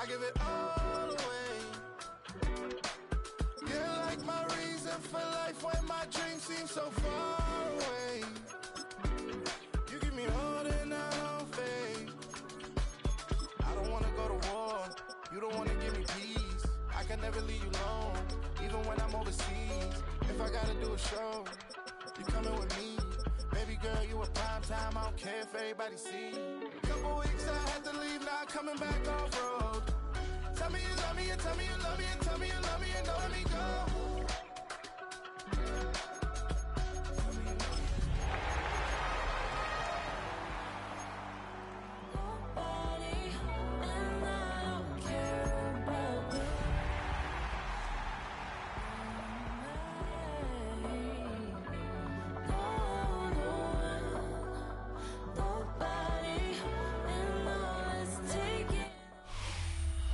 I give it all away. You're like my reason for life when my dreams seem so far away. You give me more than I don't fade. I don't wanna go to war. You don't wanna give me peace. I can never leave you alone, even when I'm overseas. If I gotta do a show, you coming with me. Baby girl, you a prime time. I don't care if everybody see. Couple weeks I had to leave, now coming back off road. Tell me you love me, and tell me you love me, and tell me you love me, and don't let me go.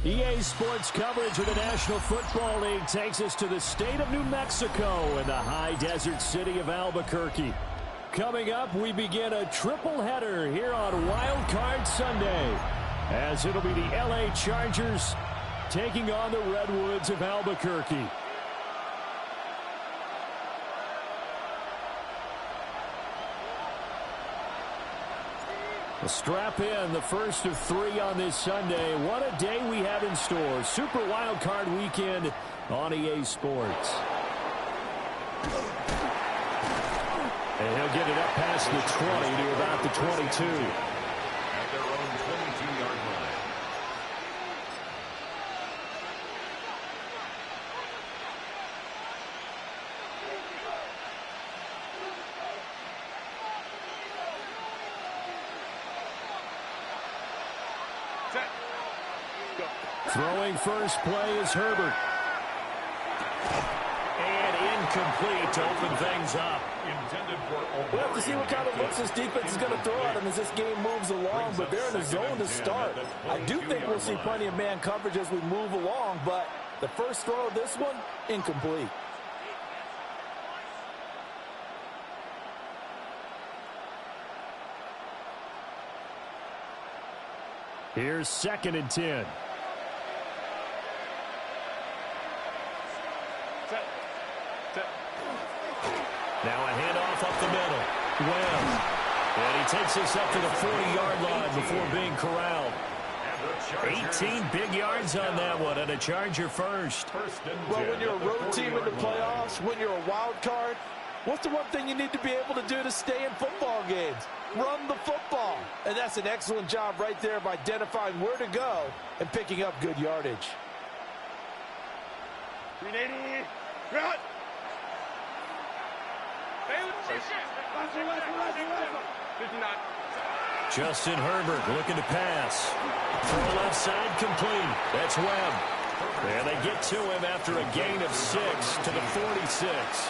EA Sports coverage of the National Football League takes us to the state of New Mexico and the high desert city of Albuquerque. Coming up, we begin a triple header here on Wildcard Sunday, as it'll be the LA Chargers taking on the Redwoods of Albuquerque. Strap in, the first of 3 on this Sunday. What a day we have in store. Super Wild Card weekend on EA Sports. And he'll get it up past the 20 to about the 22. At their own 22-yard line. Throwing first play is Herbert. And incomplete to open things up. We'll have to see what kind of looks this defense is going to throw at him as this game moves along, but they're in a zone to start. I do think we'll see plenty of man coverage as we move along, but the first throw of this one, incomplete. Here's 2nd and 10. Now a handoff up the middle. Webb. And he takes us up to the 40-yard line before being corralled. 18 big yards on that one, and a Charger first. Well, when you're a road team in the playoffs, when you're a wild card, what's the one thing you need to be able to do to stay in football games? Run the football. And that's an excellent job right there of identifying where to go and picking up good yardage. 380. Run. Justin Herbert looking to pass. Throw left side complete. That's Webb. And they get to him after a gain of 6 to the 46.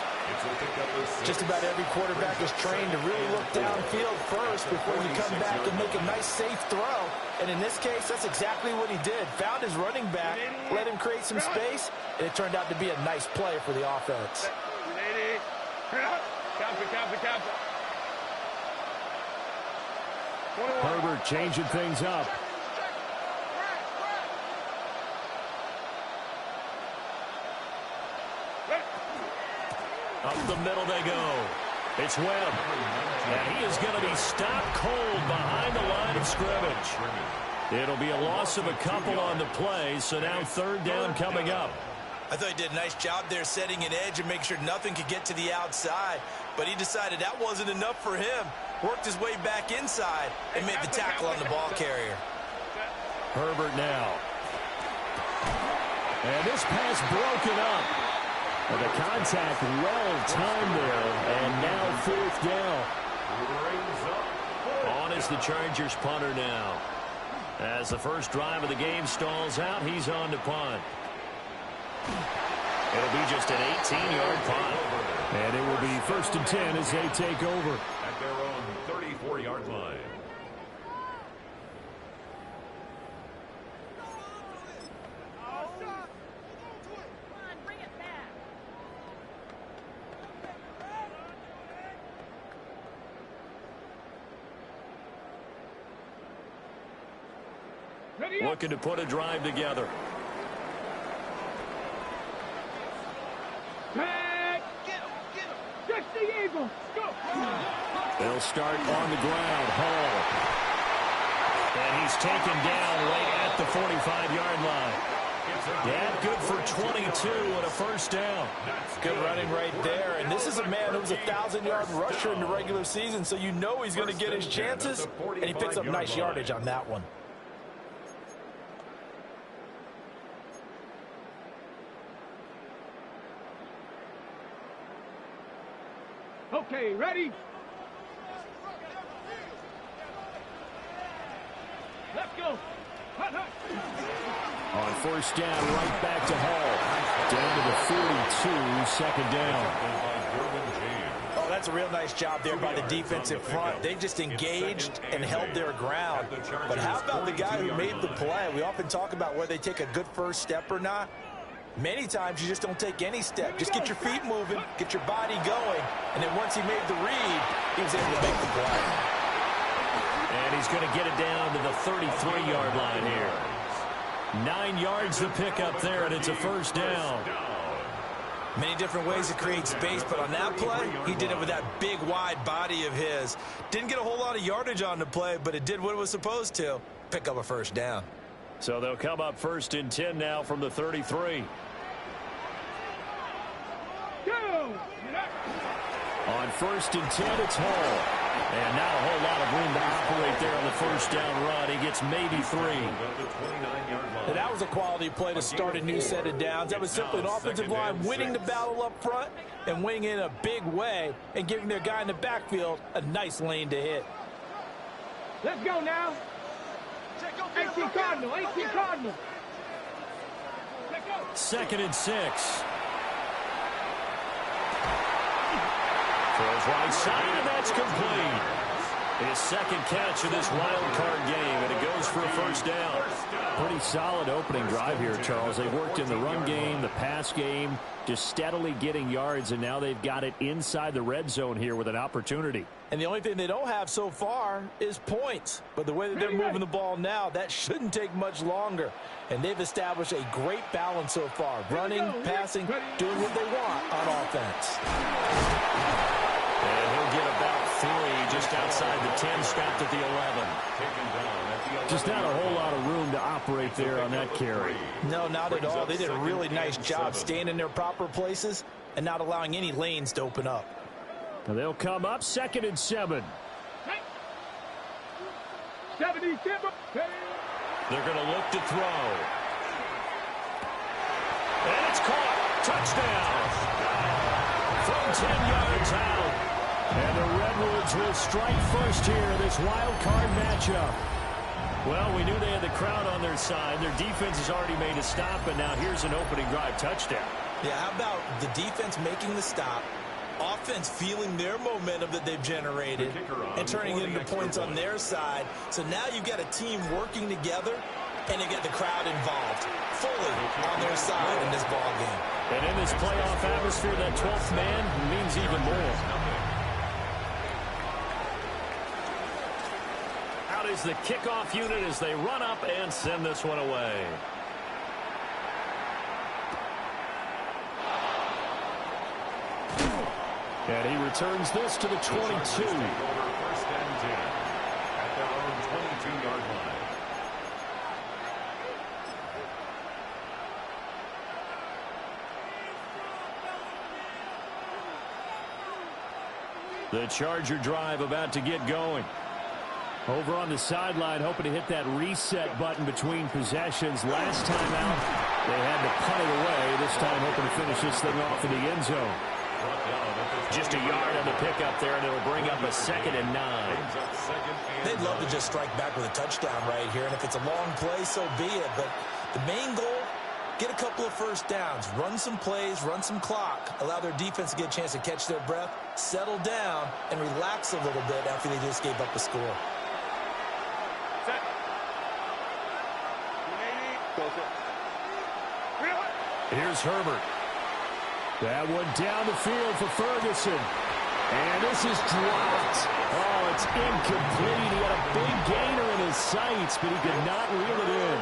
Just about every quarterback is trained to really look downfield first before you come back and make a nice, safe throw. And in this case, that's exactly what he did. Found his running back, let him create some space, and it turned out to be a nice play for the offense. Herbert changing things up. Up the middle they go. It's Webb. And he is going to be stopped cold behind the line of scrimmage. It'll be a loss of a couple on the play, so now 3rd down coming up. I thought he did a nice job there setting an edge and making sure nothing could get to the outside. But he decided that wasn't enough for him. Worked his way back inside and made the tackle on the ball carrier. Herbert now. And this pass broken up. And the contact well-timed there. And now 4th down. On is the Chargers punter now. As the first drive of the game stalls out, he's on to punt. It'll be just an 18-yard punt. And it will be 1st and 10 as they take over. At their own 34-yard line. looking to put a drive together. They'll start on the ground. Hall. And he's taken down right at the 45-yard line. Yeah, good for 22 and a first down. Good running right there. And this is a man who was a 1,000-yard rusher in the regular season, so you know he's going to get his chances, and he picks up nice yardage on that one. Okay, ready? Let's go. On first down, right back to Hall. Down to the 42, second down. Oh, that's a real nice job there by the defensive front. They just engaged and held their ground. But how about the guy who made the play? We often talk about whether they take a good first step or not. Many times you just don't take any step. Just get your feet moving, get your body going, and then once he made the read, he was able to make the play. And he's going to get it down to the 33-yard line here. 9 yards to pick up there, and it's a first down. Many different ways to create space, but on that play, he did it with that big, wide body of his. Didn't get a whole lot of yardage on the play, but it did what it was supposed to. Pick up a first down. So they'll come up first and 10 now from the 33. On first and 10, it's Hall. And not a whole lot of room to operate there on the first down run. He gets maybe 3. And that was a quality play to start a new set of downs. That was simply an offensive line winning the battle up front and winning in a big way and giving their guy in the backfield a nice lane to hit. Let's go now. 18 Cardinal, 18 Cardinal. Second and 6. Throws right side, and that's complete. His second catch of this wild card game, and it goes for a first down. Pretty solid opening drive here, Charles. They've worked in the run game, the pass game, just steadily getting yards, and now they've got it inside the red zone here with an opportunity. And the only thing they don't have so far is points. But the way that they're moving the ball now, that shouldn't take much longer. And they've established a great balance so far. Running, passing, doing what they want on offense. And he'll get about 3 just outside the 10, stopped at the 11. Just not a whole lot of room to operate there on that carry. No, not at all. They did a really nice job staying in their proper places and not allowing any lanes to open up. Now they'll come up second and 7. 77. They're going to look to throw. And it's caught. Touchdown. From 10 yards out. And the Redwoods will strike first here in this wild card matchup. Well, we knew they had the crowd on their side. Their defense has already made a stop, and now here's an opening drive touchdown. Yeah, how about the defense making the stop, offense feeling their momentum that they've generated, and turning it into points on their side. So now you've got a team working together, and they get the crowd involved fully on their side in this ball game. And in this playoff atmosphere, that 12th man means even more. Out is the kickoff unit as they run up and send this one away. And he returns this to the 22. First and 10 at their own 22-yard line. The Charger drive about to get going. Over on the sideline, hoping to hit that reset button between possessions. Last time out, they had to punt it away. This time, hoping to finish this thing off in the end zone. Just a yard on the pickup there, and it'll bring up a 2nd and 9. They'd love to just strike back with a touchdown right here, and if it's a long play, so be it. But the main goal, get a couple of first downs, run some plays, run some clock, allow their defense to get a chance to catch their breath, settle down, and relax a little bit after they just gave up a score. Here's Herbert. That one down the field for Ferguson. And this is dropped. Oh, it's incomplete. He had a big gainer in his sights, but he could not reel it in.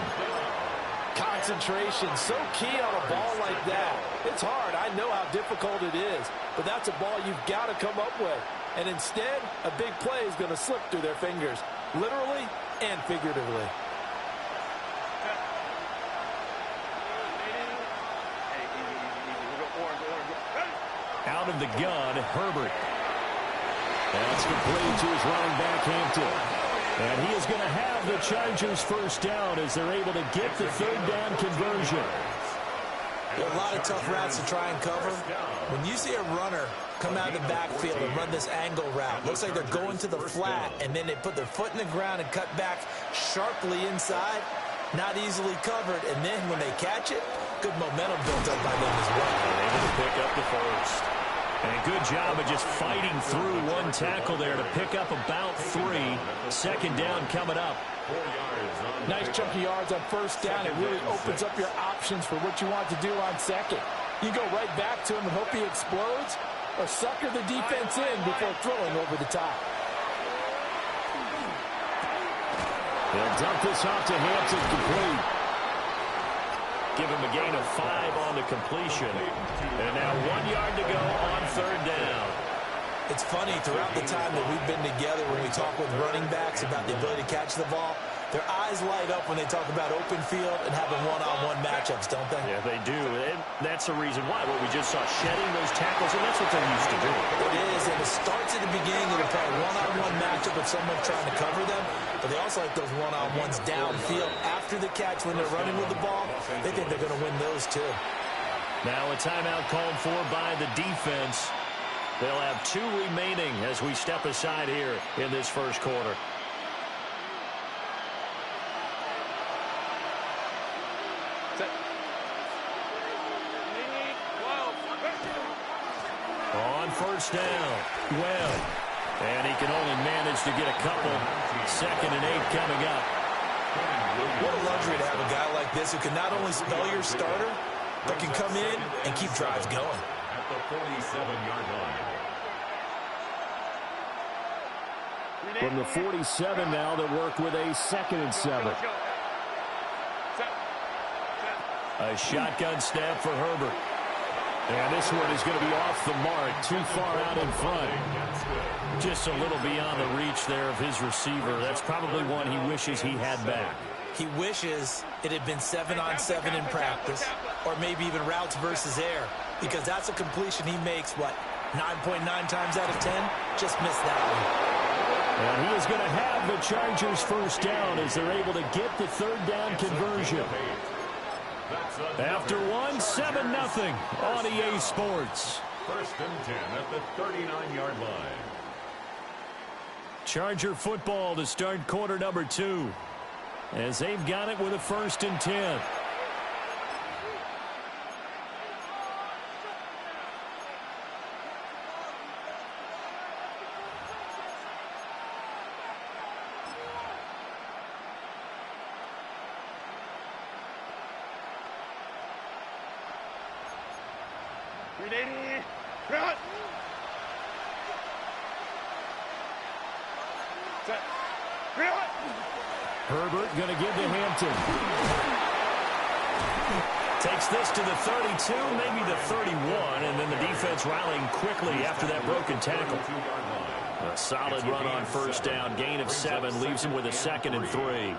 Concentration, so key on a ball like that. It's hard. I know how difficult it is, but that's a ball you've got to come up with. And instead, a big play is going to slip through their fingers, literally and figuratively. Out of the gun, Herbert. That's complete to his running back, Hampton. And he is going to have the Chargers first down as they're able to get the third down conversion. There are a lot of tough routes to try and cover. When you see a runner come out of the backfield and run this angle route, looks like they're going to the flat, and then they put their foot in the ground and cut back sharply inside, not easily covered. And then when they catch it, good momentum built up by them as well. And able to pick up the first. And a good job of just fighting through one tackle there to pick up about 3. Second down coming up. Nice chunky yards on first down. It really opens up your options for what you want to do on second. You go right back to him and hope he explodes, or sucker the defense in before throwing over the top. They'll dump this off to Hampton, complete. Give him a gain of 5 on the completion. And now 1 yard to go on third down. It's funny, throughout the time that we've been together, when we talk with running backs about the ability to catch the ball, their eyes light up when they talk about open field and having one-on-one matchups, don't they? Yeah, they do. And that's the reason why. What we just saw, shedding those tackles, and that's what they're used to doing. It is, and it starts at the beginning of the play, one-on-one matchup with someone trying to cover them, but they also like those one-on-ones downfield after the catch when they're running with the ball. They think they're going to win those too. Now a timeout called for by the defense. They'll have 2 remaining as we step aside here in this first quarter. On first down, Webb. And he can only manage to get a couple. 2nd and 8 coming up. What a luxury to have a guy like this who can not only spell your starter, but can come in and keep drives going. At the 47-yard line. From the 47 now, they work with a 2nd and 7. A shotgun snap for Herbert. And this one is going to be off the mark, too far out in front. Just a little beyond the reach there of his receiver. That's probably one he wishes he had back. He wishes it had been 7-on-7 in practice, or maybe even routes versus air, because that's a completion he makes, what, 9.9 times out of 10? Just missed that one. And he is going to have the Chargers first down as they're able to get the third down conversion. After 1, 7-0 on EA Sports. 1st and 10 at the 39-yard line. Charger football to start quarter number 2. As they've got it with a 1st and 10. Herbert going to give to Hampton. Takes this to the 32, maybe the 31, and then the defense rallying quickly after that broken tackle. A solid run on first down, gain of 7, leaves him with a 2nd and 3.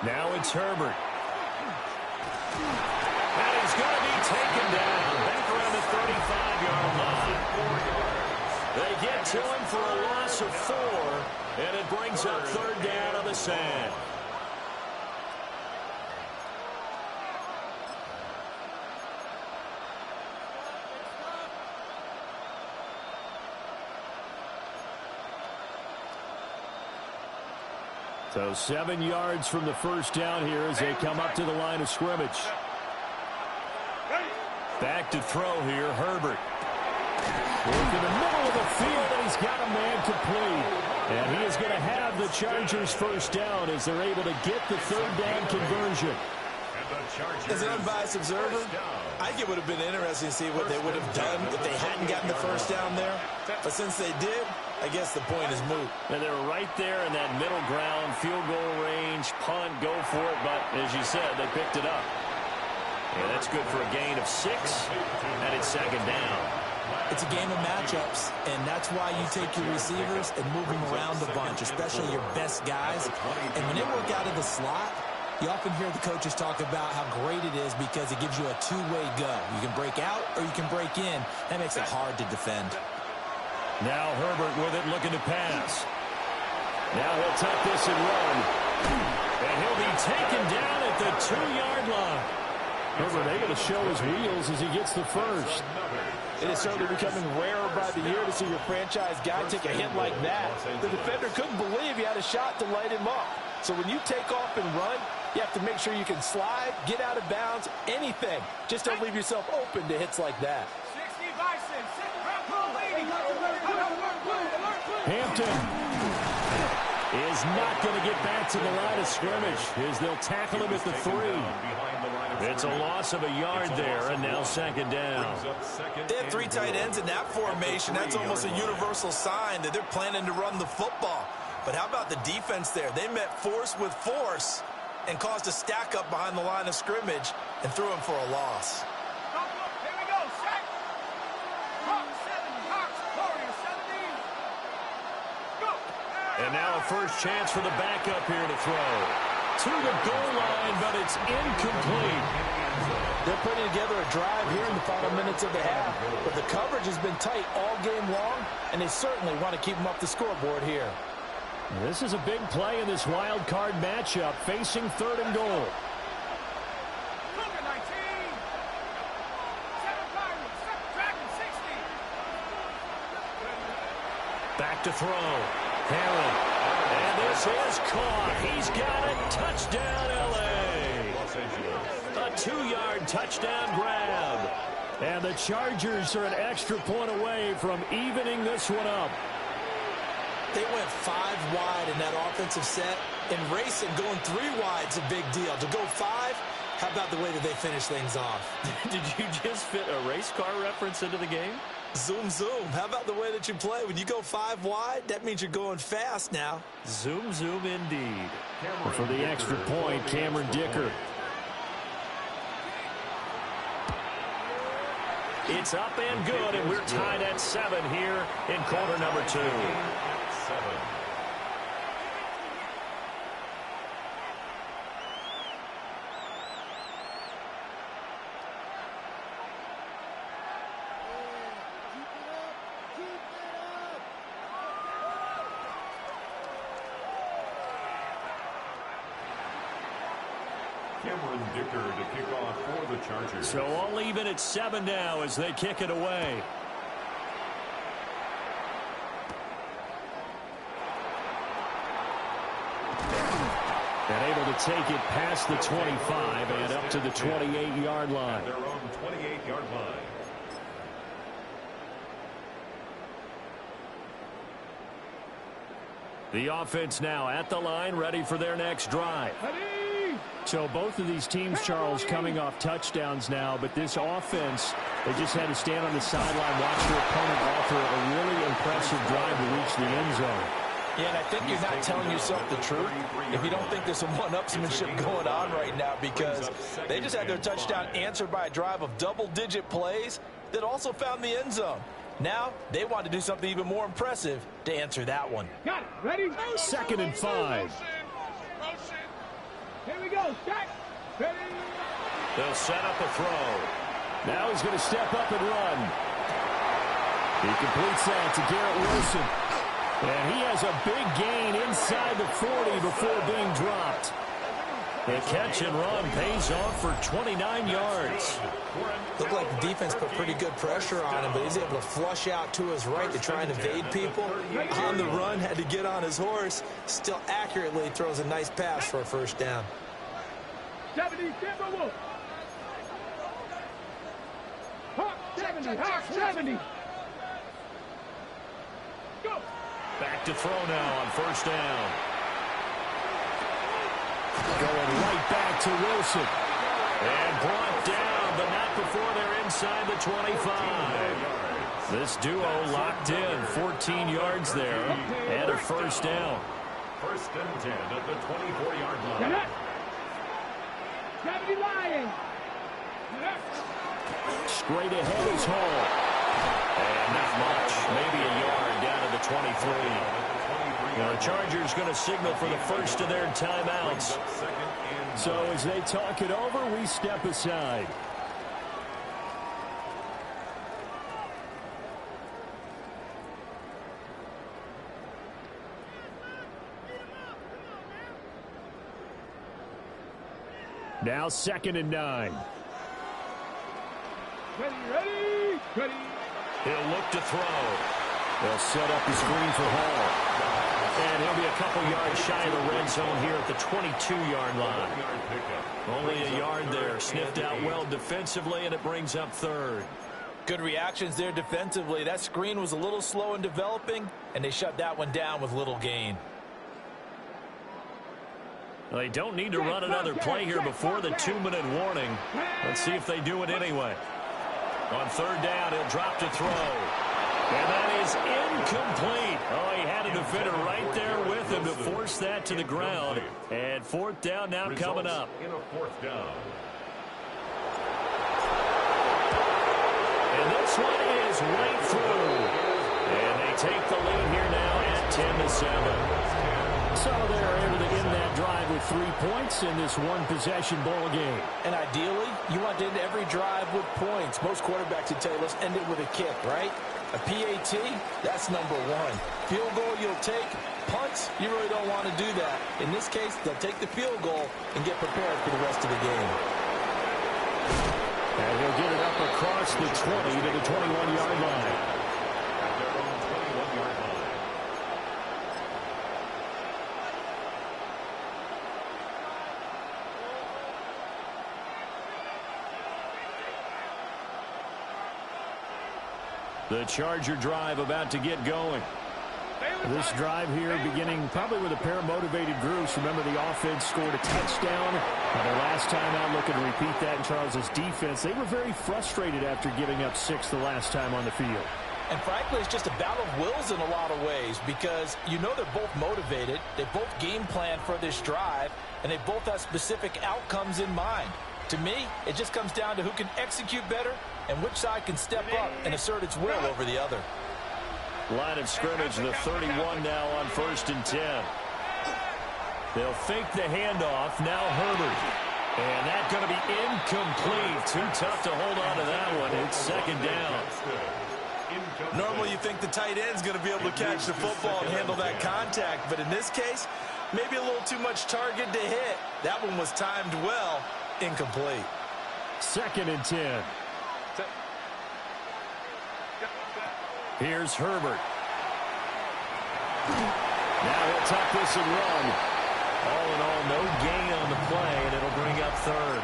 Now it's Herbert. And he's going to be taken down back around the 35-yard line. They get to him for a loss of 4, and it brings up third down on the sand. So 7 yards from the first down here as they come up to the line of scrimmage. Back to throw here, Herbert. Into the middle of the field, and he's got a man complete. And he is going to have the Chargers first down as they're able to get the third down conversion. As an unbiased observer, I think it would have been interesting to see what they would have done if they hadn't gotten the first down there. But since they did, I guess the point is moot. And they're right there in that middle ground, field goal range, punt, go for it. But as you said, they picked it up. And that's good for a gain of 6, and it's second down. It's a game of matchups, and that's why you take your receivers and move them around a bunch, especially your best guys. And when they work out of the slot, you often hear the coaches talk about how great it is because it gives you a two-way go. You can break out or you can break in. That makes it hard to defend. Now Herbert with it, looking to pass. Now he'll tuck this and run. And he'll be taken down at the 2-yard line. Herbert able to show his wheels as he gets the first. It is certainly becoming rarer by the year to see your franchise guy take a hit like that. The defender couldn't believe he had a shot to light him up. So when you take off and run, you have to make sure you can slide, get out of bounds, anything. Just don't leave yourself open to hits like that. Hampton is not going to get back to the line of scrimmage as they'll tackle him at the 3. It's a loss of a yard there, and now second down. They had 3 tight ends in that formation. That's almost a universal sign that they're planning to run the football. But how about the defense there? They met force with force and caused a stack up behind the line of scrimmage and threw him for a loss. Here we go, set. Hawks 70, Hawks, Warriors 70. Go. And now a first chance for the backup here to throw. To the goal line, but it's incomplete. They're putting together a drive here in the final minutes of the half. But the coverage has been tight all game long, and they certainly want to keep them up the scoreboard here. This is a big play in this wild card matchup, facing 3rd and goal. Back to throw. Herron. And this is caught. He's got it. Touchdown, L.A. A 2-yard touchdown grab. And the Chargers are an extra point away from evening this one up. They went 5 wide in that offensive set. In racing, going 3 wide is a big deal. To go 5, how about the way that they finish things off? Did you just fit a race car reference into the game? Zoom, zoom. How about the way that you play? When you go 5 wide, that means you're going fast now. Zoom, zoom indeed. For the extra point, Cameron Dicker. It's up and good, and we're tied at 7 here in quarter number 2. Cameron Dicker to kick off for the Chargers. So all even at 7 now as they kick it away. And able to take it past the 25 and up to the 28-yard line. Their own 28-yard line. The offense now at the line, ready for their next drive. So both of these teams, Charles, coming off touchdowns now, but this offense, they just had to stand on the sideline, watch their opponent offer a really impressive drive to reach the end zone. Yeah, and I think you're not telling yourself the truth if you don't think there's some one-upsmanship going on right now, because they just had their touchdown answered by a drive of double-digit plays that also found the end zone. Now they want to do something even more impressive to answer that one. Got it. Ready? 2nd and 5. Here we go. Set. Ready? They'll set up a throw. Now he's going to step up and run. He completes that to Garrett Wilson. And he has a big gain inside the 40 before being dropped. The catch and run pays off for 29 yards. Looked like the defense put pretty good pressure on him, but he's able to flush out to his right to try and evade people. On the run, had to get on his horse. Still accurately throws a nice pass for a first down. 70, Timberwolves. Hawk 70, Hawk 70. Go. Back to throw now on first down. Going right back to Wilson. And brought down, but not before they're inside the 25. This duo locked in. 14 yards there and a first down. First and 10 at the 24-yard line. 70 Lions. Straight ahead is Hall. And not much. Maybe a yard down to the 23. Now the Chargers going to signal for the first of their timeouts. So as they talk it over, we step aside. Now 2nd and 9. Ready. He'll look to throw. They'll set up the screen for Hall. And he'll be a couple yards shy of the red zone here at the 22-yard line. Only a yard there. Sniffed out well defensively, and it brings up 3rd. Good reactions there defensively. That screen was a little slow in developing, and they shut that one down with little gain. Well, they don't need to run another play here before the 2-minute warning. Let's see if they do it anyway. On 3rd down, he'll drop to throw. And that is incomplete. Oh, he had a defender right there with him to force that to the ground. And 4th down now coming up. In a 4th down. And this one is right through. And they take the lead here now at 10-7. So they're able to end that drive with 3 points in this one-possession ball game. And ideally, you want to end every drive with points. Most quarterbacks would tell you, let's end it with a kick, right? A PAT, that's number 1. Field goal you'll take. Punts, you really don't want to do that. In this case, they'll take the field goal and get prepared for the rest of the game. And he'll get it up across the 20 to the 21-yard line. At their own 21-yard line. The Charger drive about to get going. This drive here beginning probably with a pair of motivated groups. Remember, the offense scored a touchdown. Their last time out, looking to repeat that in Charles's defense. They were very frustrated after giving up 6 the last time on the field. And frankly, it's just a battle of wills in a lot of ways because you know they're both motivated. They both game plan for this drive, and they both have specific outcomes in mind. To me, it just comes down to who can execute better and which side can step up and assert its will over the other. Line of scrimmage, the 31 now on 1st and 10. They'll fake the handoff. Now Herbert. And that's going to be incomplete. Too tough to hold on to that one. It's 2nd down. Normally you think the tight end's going to be able to catch the football and handle that contact, but in this case, maybe a little too much target to hit. That one was timed well. Incomplete. 2nd and 10. Here's Herbert. Now he'll tuck this and run. All in all, no gain on the play, and it'll bring up 3rd.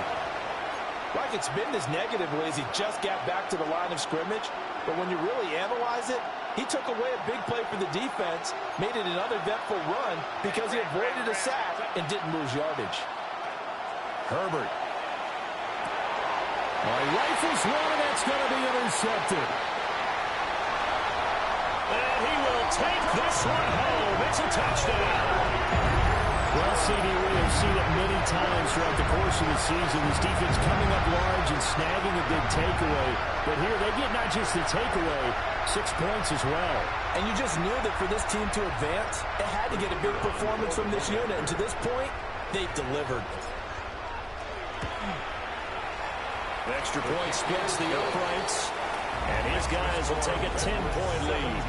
Like it's been this negatively as he just got back to the line of scrimmage, but when you really analyze it, he took away a big play for the defense, made it an uneventful run because he avoided a sack and didn't lose yardage. Herbert. Rifles one, and that's going to be intercepted. And he will take this one home. It's a touchdown. Well, CD, we have seen it many times throughout the course of the season. This defense coming up large and snagging a big takeaway. But here they get not just the takeaway, 6 points as well. And you just knew that for this team to advance, it had to get a big performance from this unit. And to this point, they've delivered. Extra point splits the uprights. And his guys will take a 10-point lead.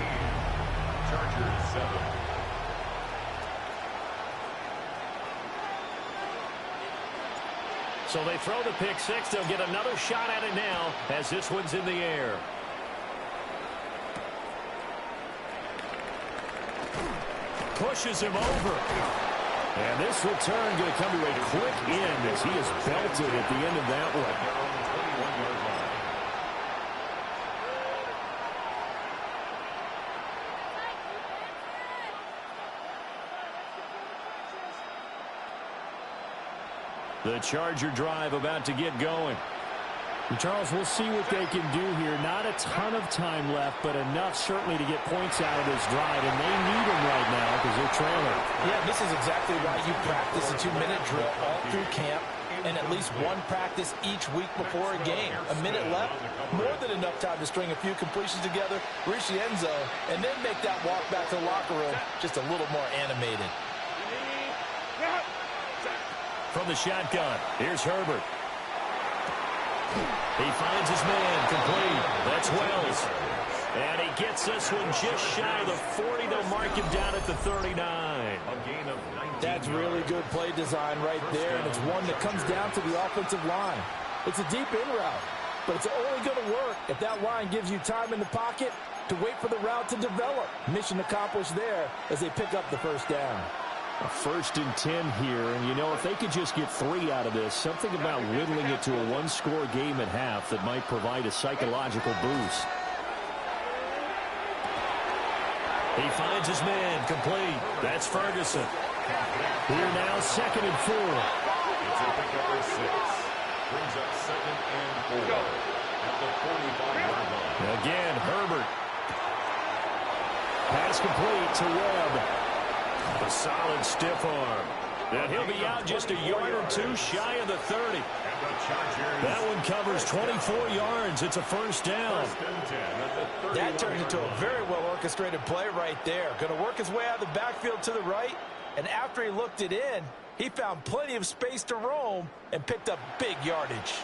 Chargers 7. So they throw the pick 6. They'll get another shot at it now as this one's in the air. Pushes him over. And this return going to come to a quick end as he is belted at the end of that one. The Charger drive about to get going. And Charles, we'll see what they can do here. Not a ton of time left, but enough certainly to get points out of this drive, and they need them right now because they're trailing. Yeah, this is exactly why you practice a 2-minute drill all through camp and at least one practice each week before a game. A minute left, more than enough time to string a few completions together, reach the end zone, and then make that walk back to the locker room just a little more animated. From the shotgun, here's Herbert. He finds his man, complete. That's Wells. And he gets this one just shy of the 40. They'll mark him down at the 39. A gain of 19. That's really good play design right there, and it's one that comes down to the offensive line. It's a deep in route, but it's only going to work if that line gives you time in the pocket to wait for the route to develop. Mission accomplished there as they pick up the first down. A 1st and 10 here, and you know, if they could just get 3 out of this, something about whittling it to a 1-score game at half that might provide a psychological boost. He finds his man, complete. That's Ferguson. Here now, 2nd and 4. It's a pickup of 6. Brings up 2nd and 4 at the 45-yard line. Again, Herbert. Pass complete to Webb. A solid stiff arm. And he'll be out just a yard or 2 shy of the 30. That one covers 24 yards. It's a 1st down. That turns into a very well-orchestrated play right there. Going to work his way out of the backfield to the right. And after he looked it in, he found plenty of space to roam and picked up big yardage.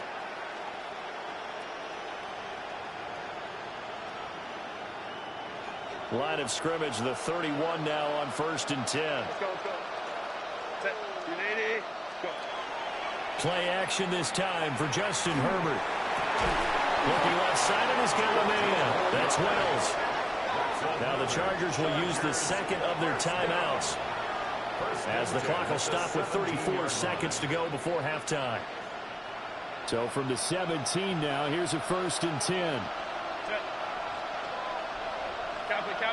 Line of scrimmage, the 31 now on 1st and 10. Let's go. Set. Unity. Go. Play action this time for Justin Herbert. Looking left side, and he's got a man. That's Wells. Now the Chargers will use the 2nd of their timeouts as the clock will stop with 34 seconds to go before halftime. So from the 17 now, here's a 1st and 10.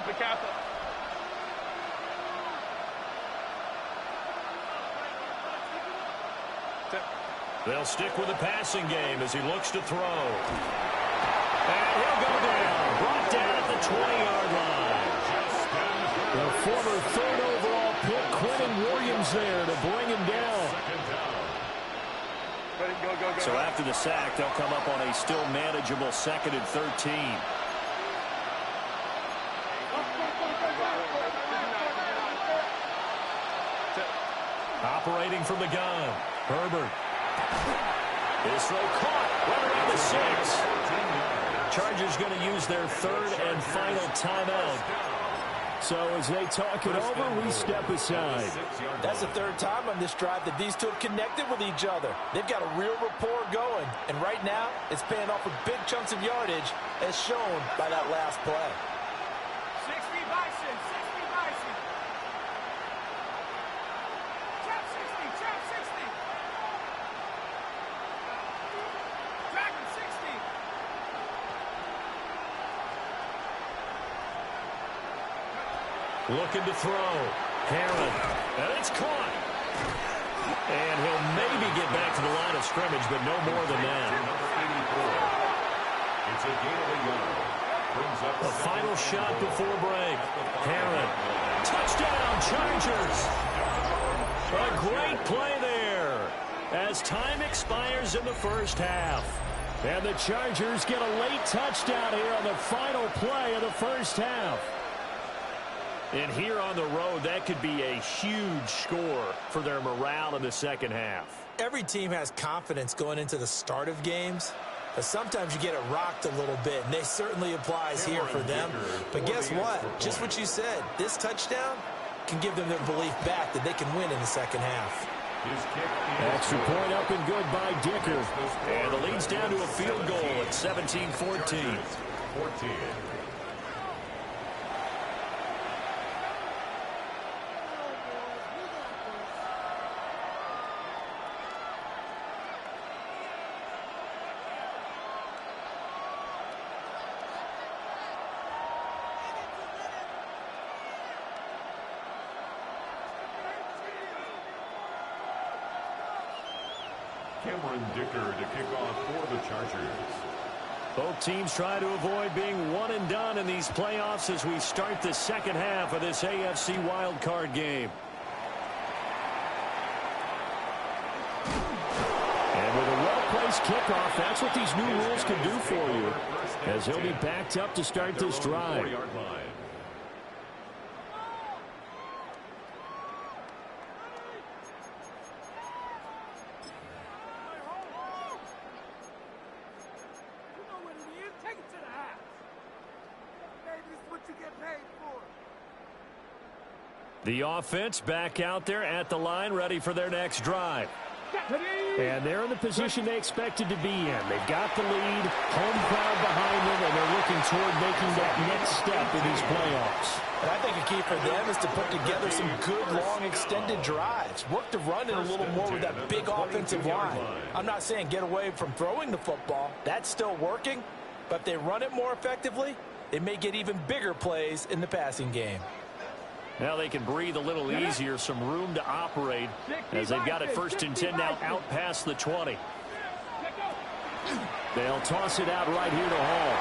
Kappa. They'll stick with the passing game as he looks to throw. And he'll go down. Brought down at the 20-yard line. The former 3rd overall pick, Quentin Williams there to bring him down. Go. So after the sack, they'll come up on a still manageable 2nd and 13. Operating from the gun, Herbert. His throw caught right around the 6. Chargers going to use their 3rd and final timeout. So as they talk it over, we step aside. That's the 3rd time on this drive that these two have connected with each other. They've got a real rapport going, and right now it's paying off with big chunks of yardage as shown by that last play. 60 Bison. Trap 60. Dragon 60. Looking to throw. Herron. And it's caught. And he'll maybe get back to the line of scrimmage, but no more than that. It's a gain of a yard. Brings up The final shot before break. Herron. Touchdown, Chargers. A great play there as time expires in the 1st half. And the Chargers get a late touchdown here on the final play of the 1st half. And here on the road, that could be a huge score for their morale in the 2nd half. Every team has confidence going into the start of games, but sometimes you get it rocked a little bit, and this certainly applies here for them. But guess what? Just what you said, this touchdown can give them their belief back that they can win in the 2nd half. Extra point up and good by Dicker. And the lead's down to a field goal at 17-14. Dicker to kick off for the Chargers. Both teams try to avoid being one and done in these playoffs as we start the second half of this AFC wildcard game. And with a well-placed kickoff, that's what these new rules can do for you, as he'll be backed up to start this drive. The offense back out there at the line, ready for their next drive. And they're in the position they expected to be in. They've got the lead, home crowd behind them, and they're looking toward making that next step in these playoffs. And I think a key for them is to put together some good, long, extended drives. Work to run it a little more with that big offensive line. I'm not saying get away from throwing the football. That's still working. But if they run it more effectively, they may get even bigger plays in the passing game. Now they can breathe a little easier, some room to operate as they've got it 1st and 10 now out past the 20. They'll toss it out right here to Hall.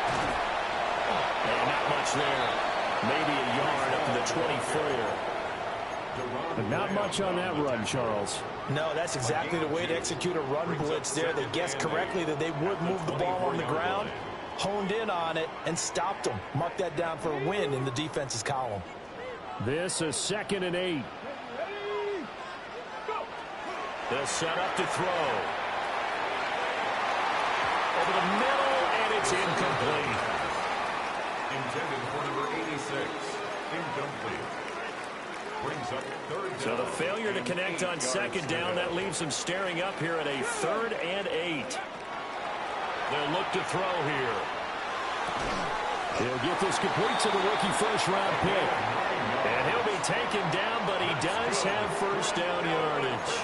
And not much there. Maybe a yard up to the 24. But not much on that run, Charles. No, that's exactly the way to execute a run blitz there. They guessed correctly that they would move the ball on the ground, honed in on it, and stopped them. Mark that down for a win in the defense's column. This is 2nd and 8. They'll set up to throw. Over the middle, and it's incomplete. Intended for number 86. Incomplete. Brings up 3rd down. So the failure to connect on 2nd down, that leaves them staring up here at a 3rd and 8. They'll look to throw here. He'll get this complete to the rookie first-round pick. And he'll be taken down, but he does have first down yardage.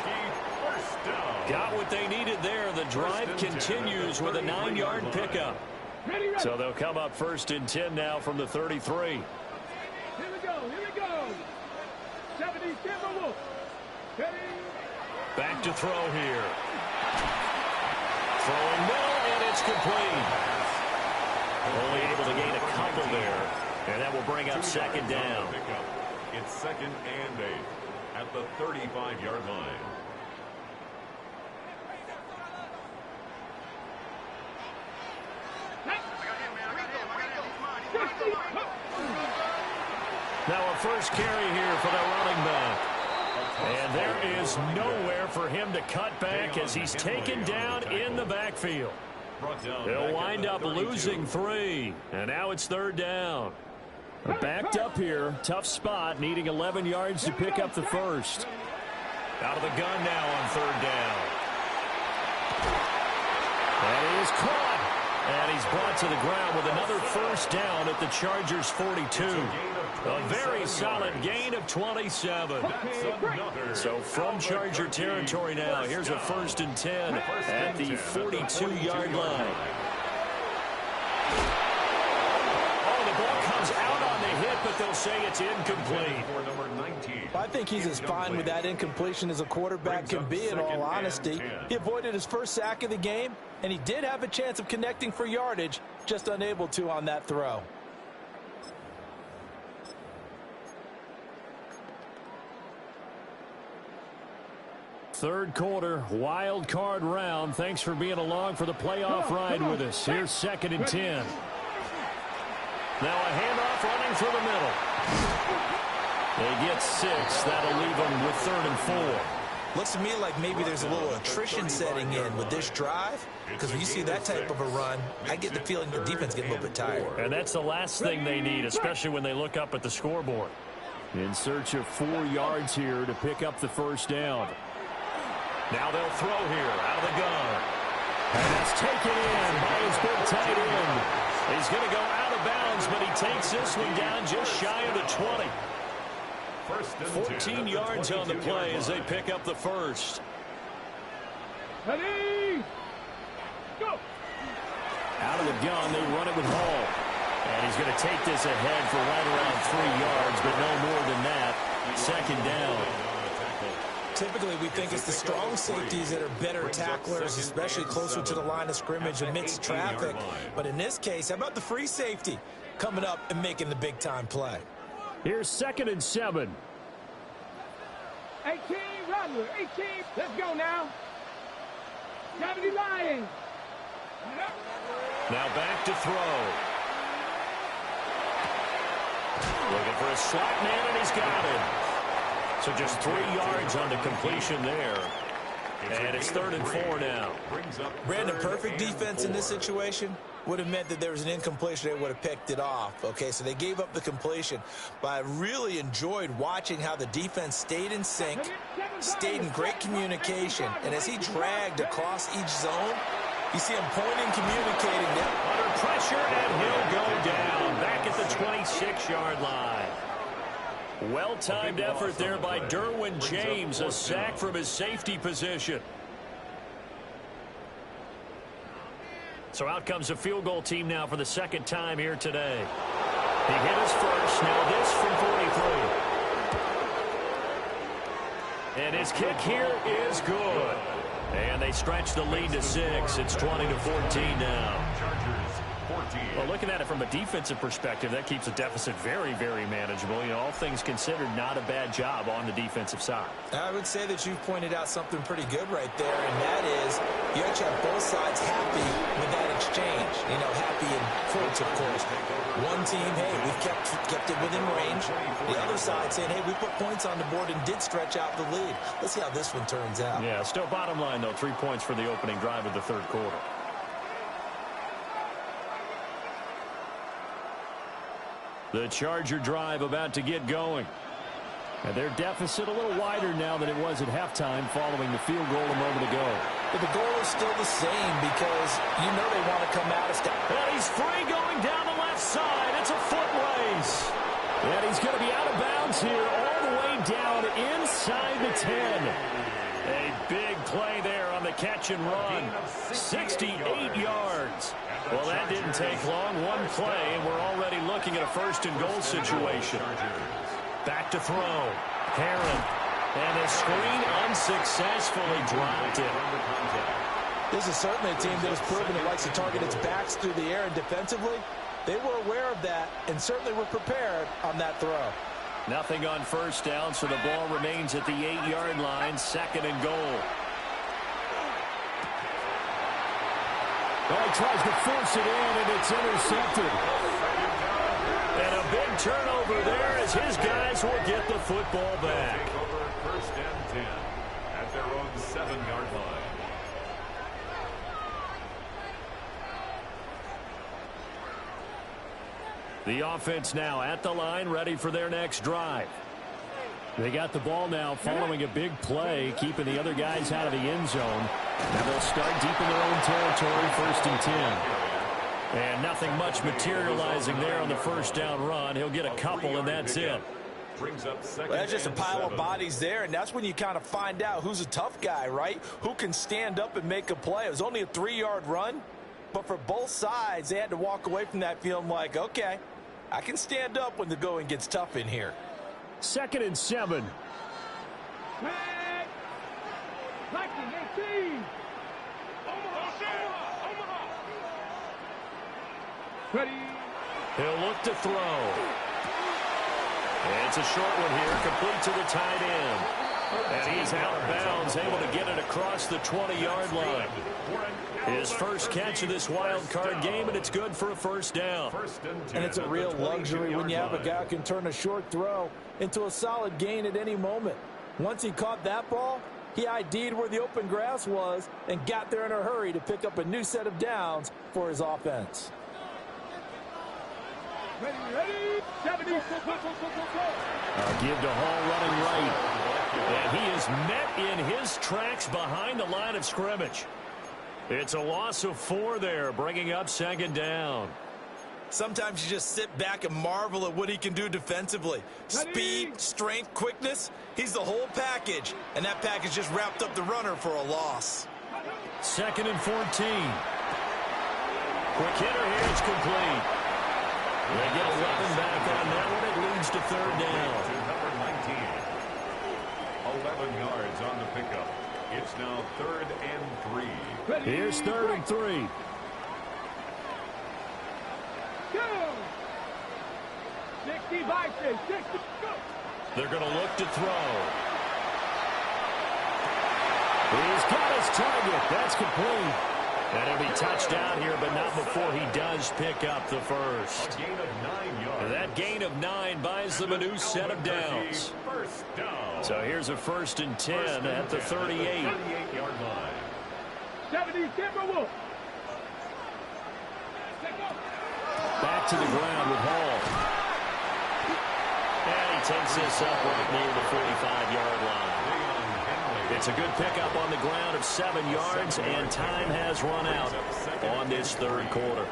Got what they needed there. The drive continues with a 9-yard pickup. So they'll come up 1st and 10 now from the 33. Here we go. 70 Timberwolves. Back to throw here. Throwing middle, and it's complete. Only able to gain a couple there. And that will bring up 2nd down. It's 2nd and 8 at the 35-yard line. Now a first carry here for the running back. And there is nowhere for him to cut back as he's taken down in the backfield. They'll wind up losing 3. And now it's 3rd down. Backed up here. Tough spot. Needing 11 yards to pick up the first. Out of the gun now on 3rd down. And he is caught. And he's brought to the ground with another first down at the Chargers' 42. A very solid gain of 27. So from Charger territory now, here's a 1st and 10 at the 42-yard line. Oh, the ball comes out on the hit, but they'll say it's incomplete. I think he's as fine with that incompletion as a quarterback can be, in all honesty. He avoided his first sack of the game, and he did have a chance of connecting for yardage, just unable to on that throw. Third quarter, wild card round. Thanks for being along for the playoff ride with us. Here's 2nd and 10. Now a handoff running through the middle. They get 6. That'll leave them with 3rd and 4. Looks to me like maybe there's a little attrition setting in with this drive, because when you see that type of a run, I get the feeling the defense gets a little bit tired. And that's the last thing they need, especially when they look up at the scoreboard. In search of 4 yards here to pick up the first down. Now they'll throw here out of the gun. And that's taken in by his big tight end. He's going to go out of bounds, but he takes this one down just shy of the 20. 14 yards on the play as they pick up the first. Ready? Go! Out of the gun, they run it with Hall. And he's going to take this ahead for right around 3 yards, but no more than that. 2nd down. typically we think it's the strong safeties that are better tacklers, especially closer to the line of scrimmage amidst traffic. But in this case, how about the free safety coming up and making the big-time play? Here's 2nd and 7. 18, Rattler, 18. Let's go now. 70 Lions. Now back to throw. Looking for a slot man, and he's got it. So just 3 yards on the completion there. And it's 3rd and 4 now. Brandon, perfect defense in this situation would have meant that there was an incompletion. They would have picked it off. Okay, so they gave up the completion. But I really enjoyed watching how the defense stayed in sync, stayed in great communication. And as he dragged across each zone, you see him pointing, communicating. Under pressure, and he'll go down. Back at the 26-yard line. Well-timed effort there by Derwin James. A sack from his safety position. So out comes a field goal team now for the 2nd time here today. He hit his first. Now this from 43. And his kick here is good. And they stretch the lead to 6. It's 20-14 now. Well, looking at it from a defensive perspective, that keeps the deficit very, very manageable. You know, all things considered, not a bad job on the defensive side. I would say that you've pointed out something pretty good right there, and that is you actually have both sides happy with that exchange. You know, happy in quotes, of course. One team, hey, we've kept it within range. The other side saying, hey, we put points on the board and did stretch out the lead. Let's see how this one turns out. Yeah, still bottom line, though, 3 points for the opening drive of the 3rd quarter. The Charger drive about to get going. And their deficit a little wider now than it was at halftime following the field goal a moment ago. But the goal is still the same because you know they want to come out of step. And he's free going down the left side. It's a foot race. And he's going to be out of bounds here all the way down inside the 10. A big play there on the catch and run. 68 yards. Well, that didn't take long. One play, and we're already looking at a 1st and goal situation. Back to throw. Heron. And the screen unsuccessfully dropped it. This is certainly a team that has proven it likes to target its backs through the air, and defensively, they were aware of that and certainly were prepared on that throw. Nothing on 1st down, so the ball remains at the 8-yard line. 2nd and goal. Oh, he tries to force it in, and it's intercepted. And a big turnover there as his guys will get the football back. 1st and 10 at their own 7-yard line. The offense now at the line, ready for their next drive. They got the ball now following a big play, keeping the other guys out of the end zone. Now they'll start deep in their own territory, 1st and 10. And nothing much materializing there on the 1st down run. He'll get a couple, and that's it. Well, that's just a pile of bodies there, and that's when you kind of find out who's a tough guy, right? Who can stand up and make a play. It was only a 3-yard run, but for both sides, they had to walk away from that feeling like, okay, I can stand up when the going gets tough in here. 2nd and 7. Ready. He'll look to throw. And it's a short one here, complete to the tight end. And he's out of bounds, able to get it across the 20-yard line. His first catch of this wild card game, and it's good for a 1st down. And it's a real luxury when you have a guy who can turn a short throw into a solid gain at any moment. Once he caught that ball, he ID'd where the open grass was and got there in a hurry to pick up a new set of downs for his offense. Ready. 70. Give to Hall running right. And he is met in his tracks behind the line of scrimmage. It's a loss of 4 there, bringing up 2nd down. Sometimes you just sit back and marvel at what he can do defensively. Speed, strength, quickness, he's the whole package. And that package just wrapped up the runner for a loss. 2nd and 14. Quick hitter here, it's complete. They get 11 back on that one. It leads to 3rd down. To number 19. 11 yards on the pickup. It's now 3rd and 3. Here's 3rd and 3. Go! 60 by 60. Go! They're going to look to throw. He's got his target. That's complete. And it'll be touchdown here, but not before he does pick up the first. A gain of 9 yards. That gain of 9 buys them a new set of downs. First down. So here's a 1st and 10 at the 38. 38-yard line. 70 Timberwolves. Back to the ground with Hall. And he takes this up right near the 45-yard line. It's a good pickup on the ground of 7 yards, and time has run out on this 3rd quarter.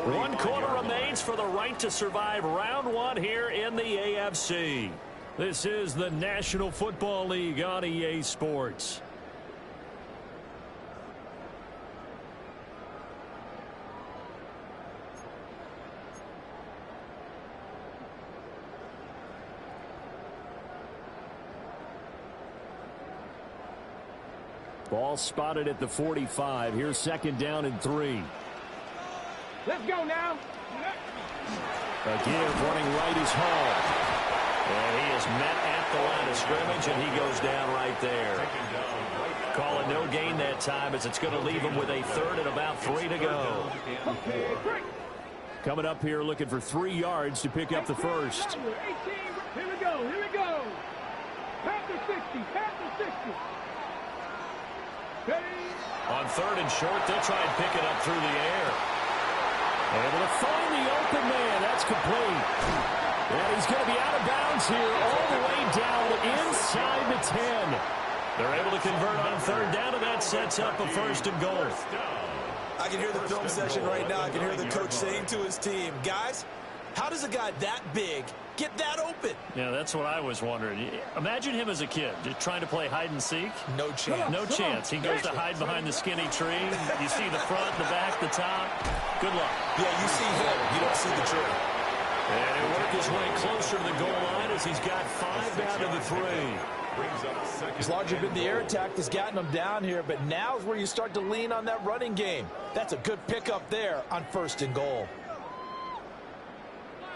1 quarter remains for the right to survive round 1 here in the AFC. This is the National Football League on EA Sports. Ball spotted at the 45. Here's 2nd down and 3. Let's go now. Again, running right is Hall. And he is met at the line of scrimmage, and he goes down right there. Call it no gain that time, as it's going to leave him with a 3rd and about 3 to go. Coming up here looking for 3 yards to pick up the first. 18. Here we go. Here we go. Past the 60. Past the 60. On 3rd and short, they'll try and pick it up through the air. Able to find the open man. That's complete. And he's going to be out of bounds here all the way down inside the 10. They're able to convert on 3rd down, and that sets up a 1st and goal. I can hear the film session right now. I can hear the coach saying to his team, guys, how does a guy that big get that open? Yeah, that's what I was wondering. Imagine him as a kid, just trying to play hide and seek. No chance. No chance. He goes to hide behind the skinny tree. You see the front, the back, the top. Good luck. Yeah, you see him. You don't see the tree. And he'll work his way closer to the goal line as he's got 5 down to the 3. As large as the air attack has gotten him down here, but now's where you start to lean on that running game. That's a good pickup there on 1st and goal.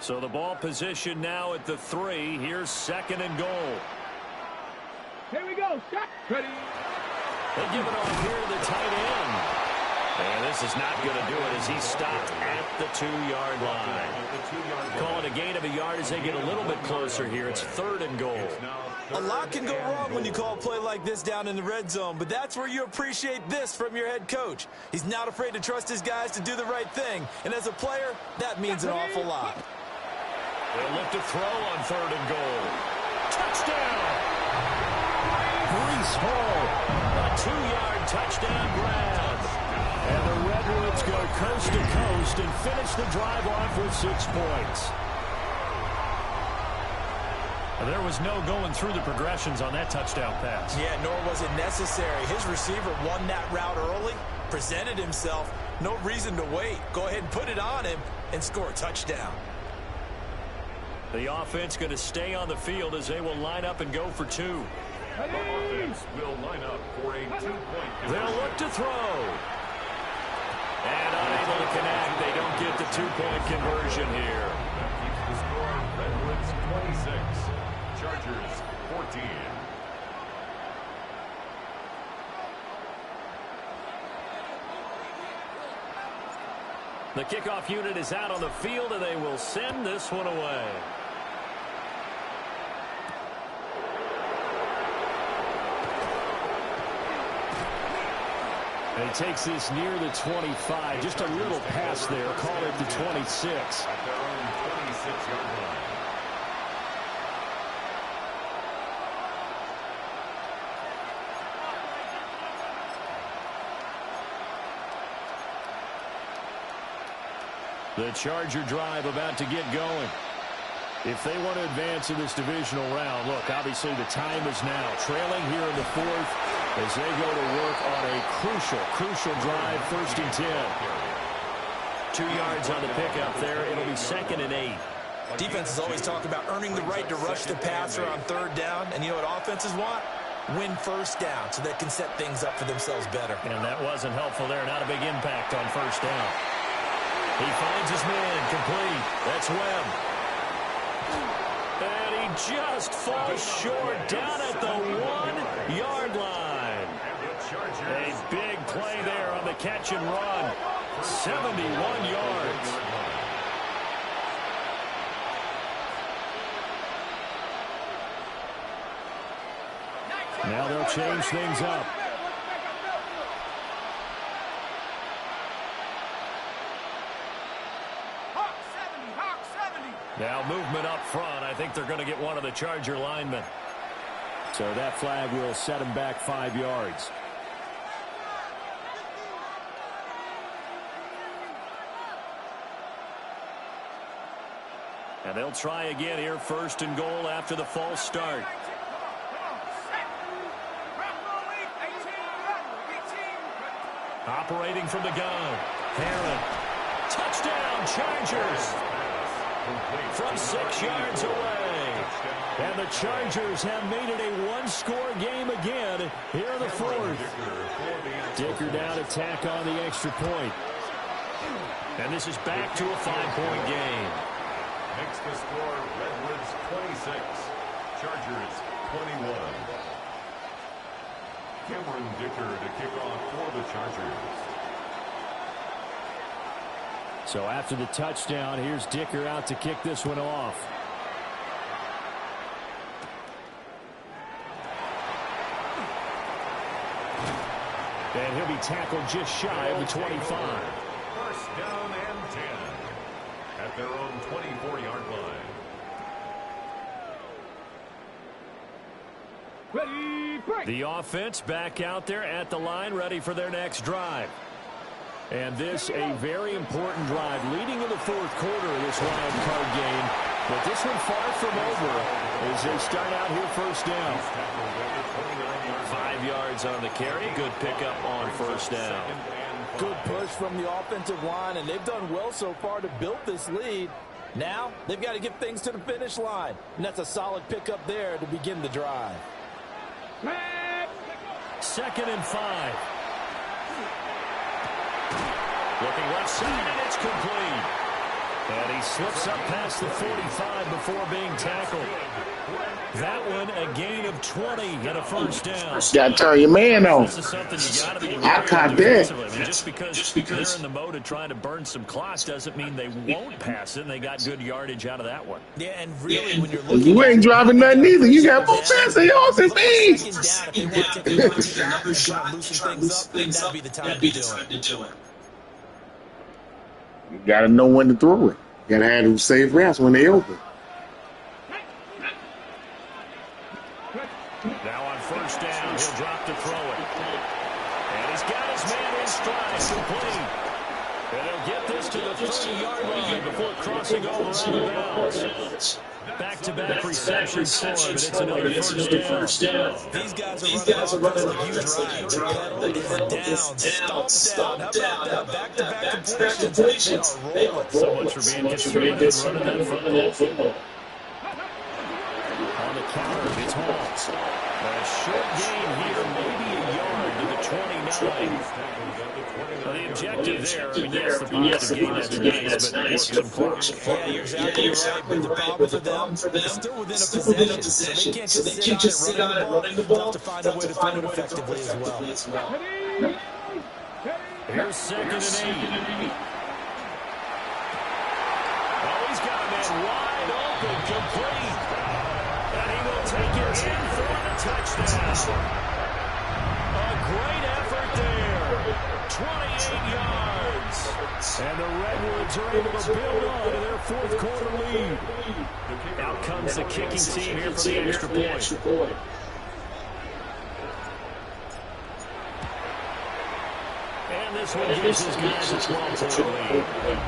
So the ball position now at the 3. Here's 2nd and goal. Here we go. Shot. Ready. They give it off here to the tight end. And this is not going to do it as he's stopped at the 2-yard line. Call it a gain of a yard as they get a little bit closer here. It's 3rd and goal. A lot can go wrong when you call a play like this down in the red zone, but that's where you appreciate this from your head coach. He's not afraid to trust his guys to do the right thing, and as a player, that means an awful lot. They'll look to throw on 3rd and goal. Touchdown! Breece Hall, a 2-yard touchdown grab. And the Redwoods go coast to coast and finish the drive off with 6 points. There was no going through the progressions on that touchdown pass. Yeah, nor was it necessary. His receiver won that route early, presented himself. No reason to wait. Go ahead and put it on him and score a touchdown. The offense going to stay on the field as they will line up and go for 2. The offense will line up for a 2-point conversion. They'll look to throw. And unable to connect. They don't get the 2-point conversion here. That keeps the score. Redwoods 26. Chargers 14. The kickoff unit is out on the field, and they will send this one away. And he takes this near the 25. Just a little pass there. Call it the 26. At their own 26-yard line. The Charger drive about to get going. If they want to advance in this divisional round, look, obviously the time is now. Trailing here in the 4th as they go to work on a crucial drive, 1st and 10. 2 yards on the pickup there. It'll be 2nd and 8. Defenses always talk about earning the right to rush the passer on third down. And you know what offenses want? Win first down so they can set things up for themselves better. And that wasn't helpful there. Not a big impact on first down. He finds his man complete. That's Webb. And he just falls short down at the 1-yard line. A big play there on the catch and run. 71 yards. Now they'll change things up. Now movement up front. I think they're going to get one of the Charger linemen. So that flag will set him back 5 yards. And they'll try again here, first and goal after the false start. Operating from the gun. Herron. Touchdown, Chargers. From 6 yards away. And the Chargers have made it a one-score game again here in the fourth. Dicker down to tack on the extra point. And this is back to a 5-point game. Makes the score Redwoods 26, Chargers 21. Cameron Dicker to kick off for the Chargers. So after the touchdown, here's Dicker out to kick this one off. And he'll be tackled just shy of the 25. First down and 10 at their own 24-yard line. Ready, break. The offense back out there at the line, ready for their next drive. And this a very important drive leading in the fourth quarter of this wildcard game. But this one far from over as they start out here first down. 5 yards on the carry. Good pickup on first down. Good push from the offensive line, and they've done well so far to build this lead. Now they've got to get things to the finish line. And that's a solid pickup there to begin the drive. 2nd and 5. Looking left side, and it's complete. And he slips up past the 45 before being tackled. That one, a gain of 20 and a first down. You got to turn your man on. This is something you got to be I caught that. I mean, just because they're in the mode of trying to burn some clock doesn't mean they won't pass it. And they got good yardage out of that one. Yeah, and really, when you're looking, You ain't driving nothing either. You got more passing yards than me. if they want to take another shot, loosen things up, that'd be the time to do it. You got to know when to throw it. You got to have them safe routes when they open. Now on first down, he'll drop to throw it. And he's got his man in stride, complete. And he'll get this to the 30-yard line before crossing over out of bounds. Back-to-back receptions for him, and it's another first down. These guys are running a huge ride. The pedal is down, stomp down. How about that? Back-to-back completions. They are rolling. So much for being consistent and running that football. On the counter, it's Hall. A short gain here, maybe a yard to the 29. The objective there, I mean, yes, the positive gain, that's nice, but work some clock. Yeah, you're exactly right. But the problem for them is still within a possession. So they can't just sit on it running the ball. They'll have to find a way to throw it effectively as well. Here's 2nd and 8. Oh, he's got a man wide open, complete. And he will take it in for the touchdown. A great effort there. 28 yards. And the Redwoods are able to build on to their fourth quarter lead. Out comes the kicking team here for the extra point. And this one gives his guys a 12-point lead.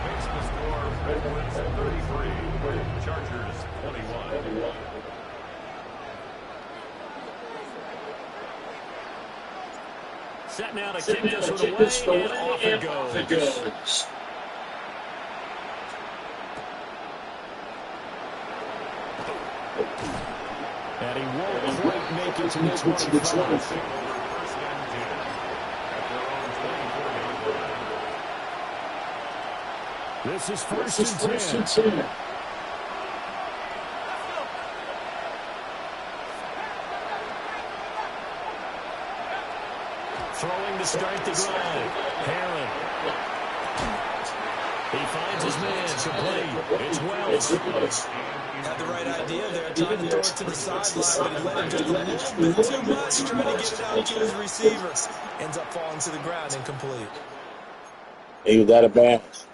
Makes the score Redwoods 33, Chargers 21. Set now to kick this one away, and off it goes. make it to the 25. This is first and 10. Throwing to start the drive. Herron. He finds his man complete. It's Wells. Had the right idea there, trying to throw it to the sideline, but he let it just a little bit too much, trying to get it out to his receiver. Ends up falling to the ground, incomplete. He was out of bounds.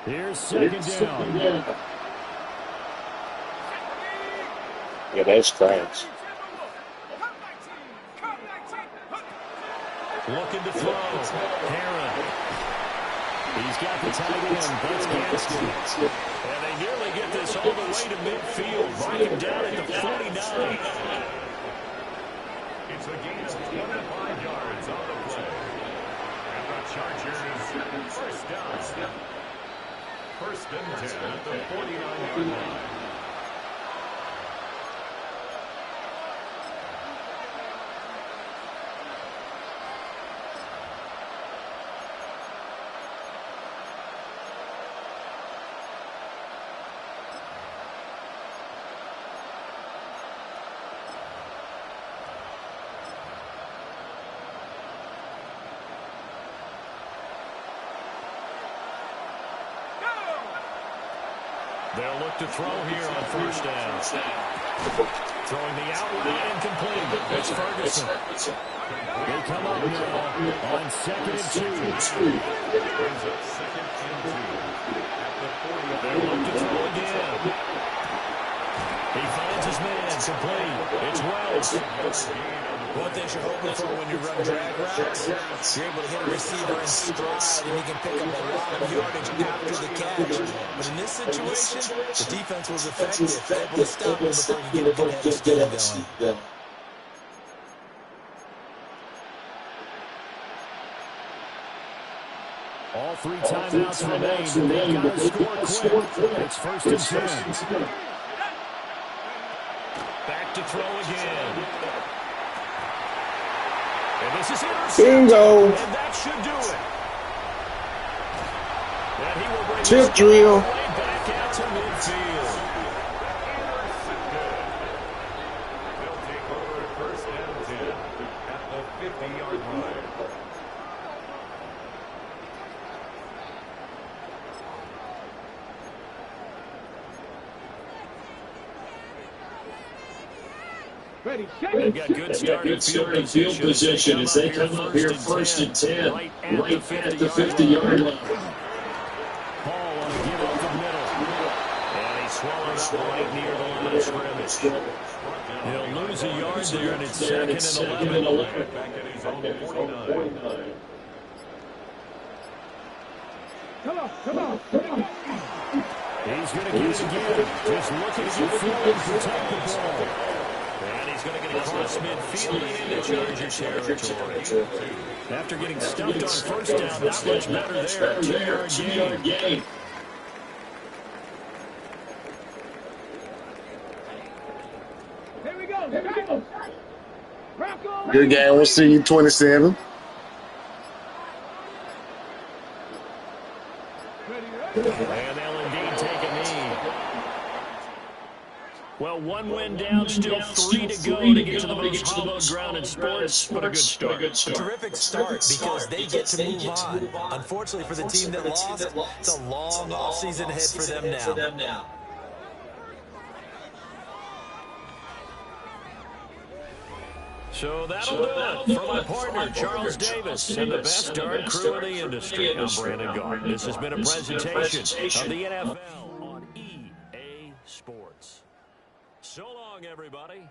Here's second down. Yeah, that's Kangz. Looking to throw. Herron. He's got the tight end. That's Gaskin. And they nearly get this all the way to midfield. Right down at the 49. It's a gain of 25 yards on the play. And the Chargers first down. First and 10 at the 49-yard line. They'll look to throw here on first down. Throwing the out route incomplete. It's Ferguson. They come up now on second and 2. They'll look to throw again. He finds his man complete. It's Wells. One thing you're hoping for when you run drag routes, you're able to hit a receiver in stride and he can pick up a lot of yardage after the catch. But in this situation, the defense was effective, able to stop him before he could get a good head of steam going. All 3 timeouts remain. They've got to score quick. It's first and 10. Back to throw again. And this is Bingo. and that should do it. And he will bring Tip drill. Back out to midfield. They'll take over first and 10 at the 50-yard line. They've got good starting field position as they come up here first and 10, right at the 50-yard line. Paul on a give up the middle. And he swallowed up right near the line of scrimmage. He'll lose a yard there, and it's second and 11. Back at his own 49. Come on. He's going to get it again. Just looking to get forward and protect the ball. And he's going to get across midfield and into Charger territory. After getting stumped on first down, not much better there. 2-yard gain. Here we go. Good game. We'll see you 27. And they'll indeed take a knee. Well, 1 win down, still 3 to go to get to the most hallowed ground in sports, but a good start. A terrific start because they get to move on. Unfortunately for the team that lost, it's a long offseason ahead for them now. So that'll do it for my partner, Charles Davis, and the best darn crew in the industry. I'm Brandon Gart. This has been a presentation of the NFL on EA Sports. So long, everybody.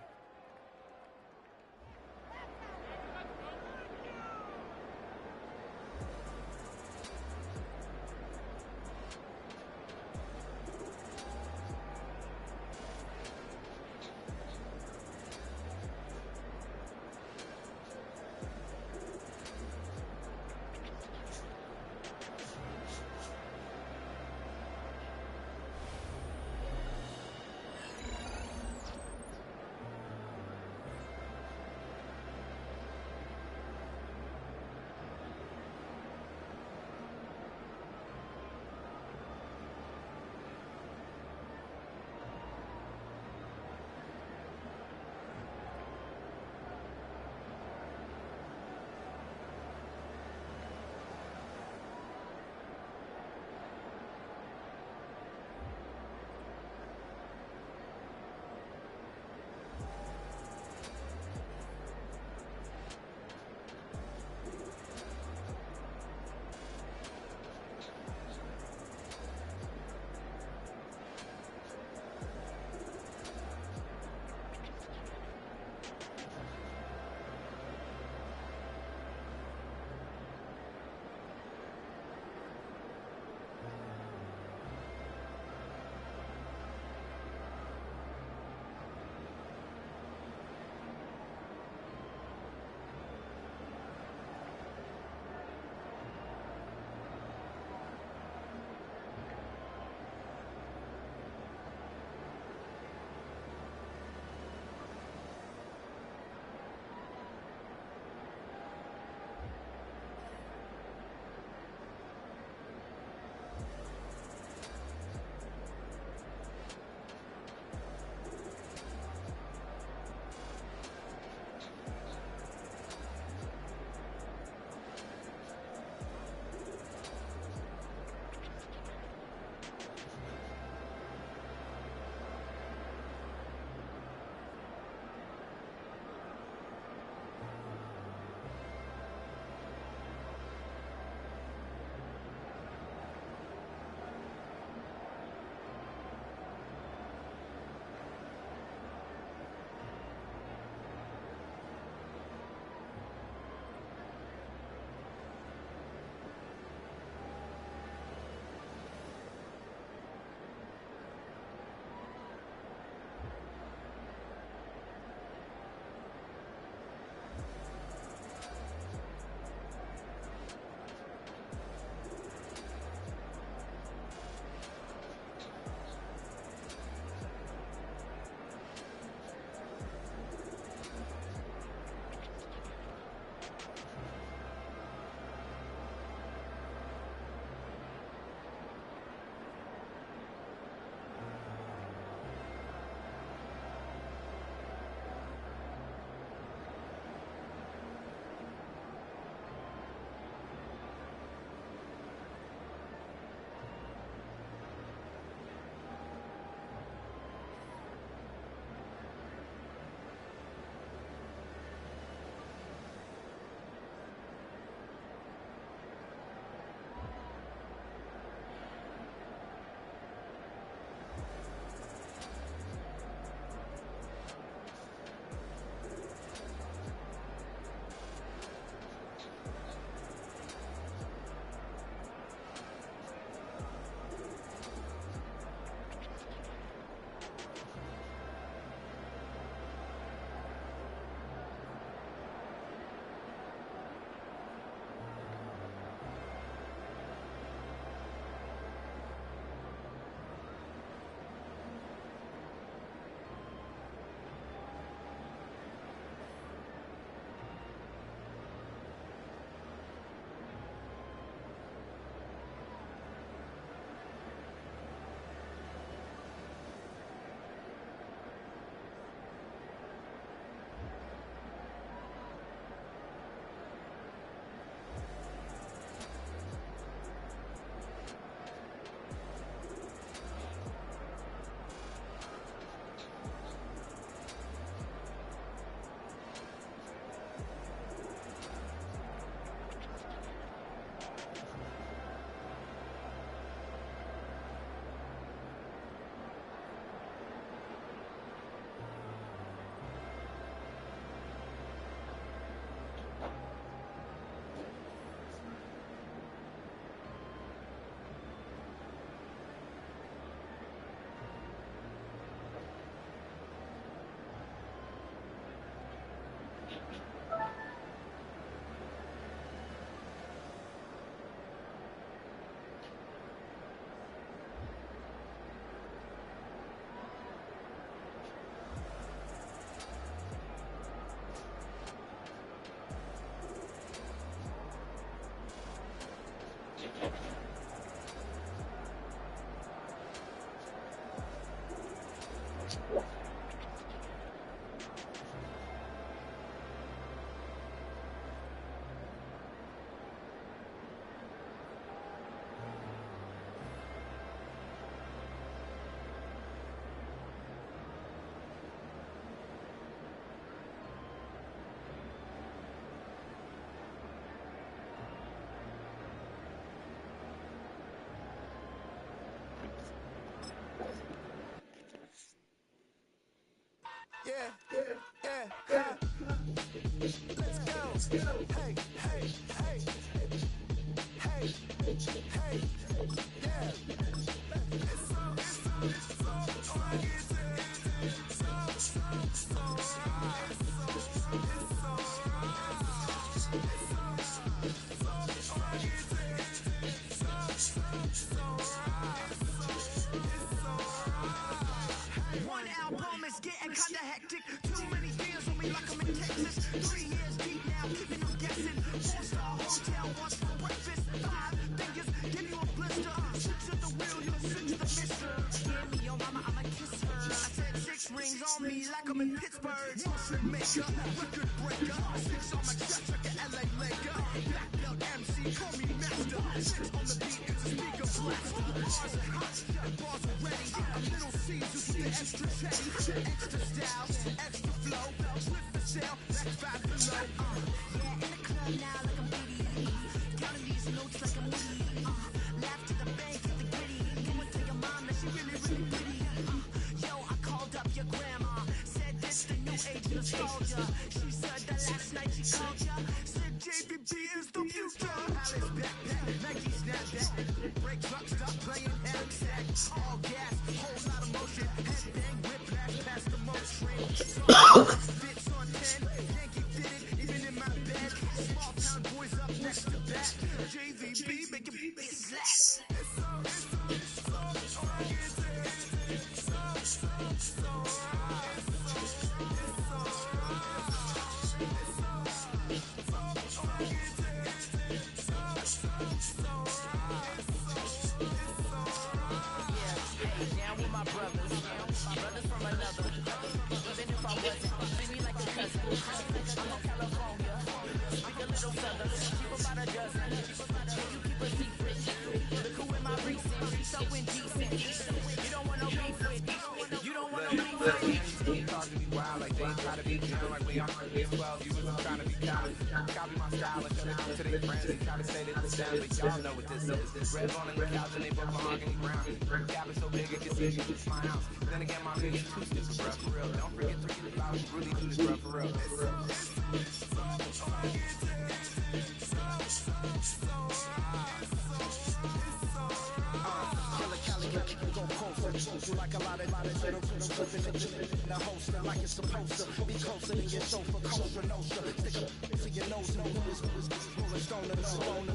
Let's go. Hey, hey, hey. Hey, hey, yeah. It's so One album is getting kinda hectic. Too many deals on me like I'm in Texas. 3 years deep now, keeping them guessing. 4-star hotel, once for breakfast. 5 fingers, give you a blister. 6 at the wheel, you'll sit to the mister. Give me your mama, I'ma kiss her. I said 6 rings on me like I'm in Pittsburgh. Motion maker, record breaker. 6 on my chest like an LA Laker. Black belt MC, call me master. 6 on the beat, it's a speaker blaster. Bars are hot, the bars are ready. A little Caesars with the extra teddy. Extra style, extra flow. Swift for sale, that's 5 below. Yeah, in the club now like I'm Diddy. Counting these notes like I'm Woody. Laugh to the bank, get the gritty. Come and tell your mom that she really, really pretty. Yo, I called up your grandma. Said this the new age nostalgia. She said that last night she called ya. Said JBB is the future. Alice backpack, Nike snapback. Break truck, stop playing Eric Sack. All gas, whole lot of motion. Headbang, whiplash, past the motion. Fits on 10, Yankee fitted, even in my bed. Small town boys up next to back. JVB, make a beat slap. Down with my brothers from another. Even if I wasn't, treat me like a cousin. I'm from California, speak a little southern. Keep about a dozen. You keep a secret. Look who in my recent. She's so indecent. You don't want no beef with. You don't want no beef with. Talk to me wild like they try to be down like we on my way 12. You wasn't trying to be counted. Copy my style and shut it to their friends. They try to say that this sound, but y'all know what this is. Red on the couch and they both mahogany brown. Gap is so big it can see you. It's my house. Then again, my niggas too stupid, bro, for real. Don't forget to get about it. Really do this, bro, for real. You like a lot of little flipping in the holster like it's supposed to be closer than your chauffeur, Costa Nostra. Stick up to your nose, no who's rolling stone and stone.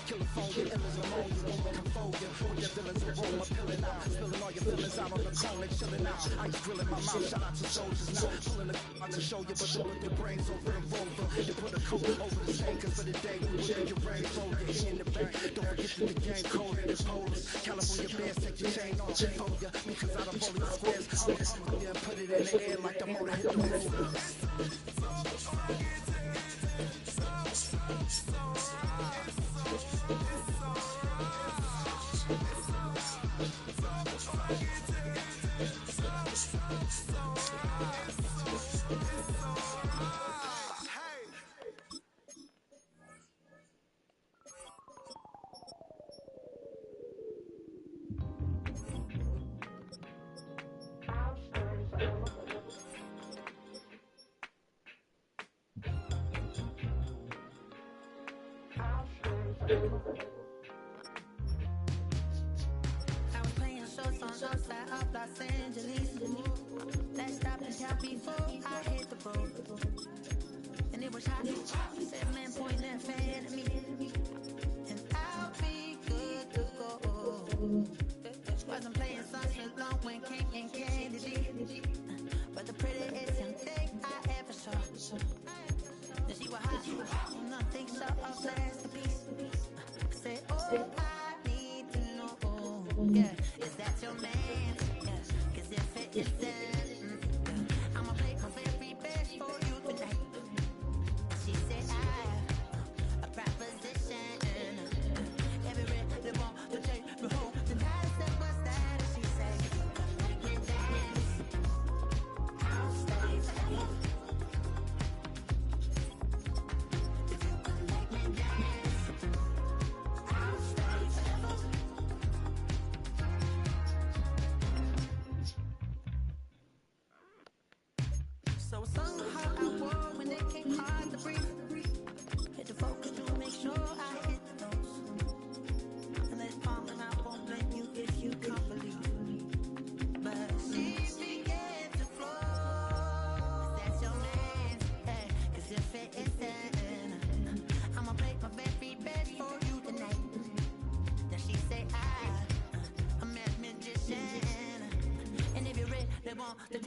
Kill a phone, your illness ammonia, come fold you. With your villains aroma, peeling out, spilling all your feelings out on the cone, they chilling out. Ice grilling my mouth, shout out to soldiers now. Pulling the out to show you, but you look your brains over and over. You put a coat over the stain, cause for the day we will your brain fold you in the bank. Don't forget that the game cold and it's polar. California bears, take your chain off, fold ya. Me cause I don't hold the squares. I'm put it in the air like the motor hit the roof. I was playing shows on outside of Los Angeles. Let's stop and tell before I hit the road. And it was hot. 7.9 fan at me. And I'll be good to go. Wasn't playing songs for long when King and Kennedy. But the prettiest young thing I ever saw. She was hot. Nothing so of masterpiece. Say, oh, I need to know. Yeah, is that your man? Yeah, cause if it isn't, I'ma play my very best for you tonight. She said,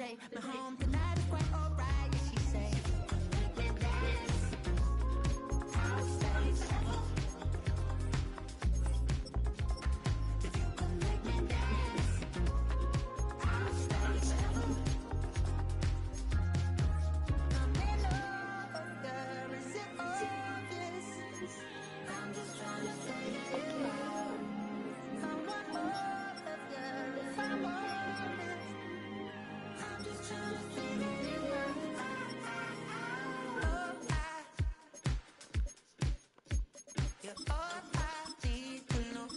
take me home tonight is quite alright. Yeah, she say, make me dance. I'll stay forever. If you can make me dance, I'll stay forever. I'm in love, girl, is it obvious? I'm just trying to figure you out. I want all of you, if I'm honest. I'm just trying to figure you out. You're all I need to know.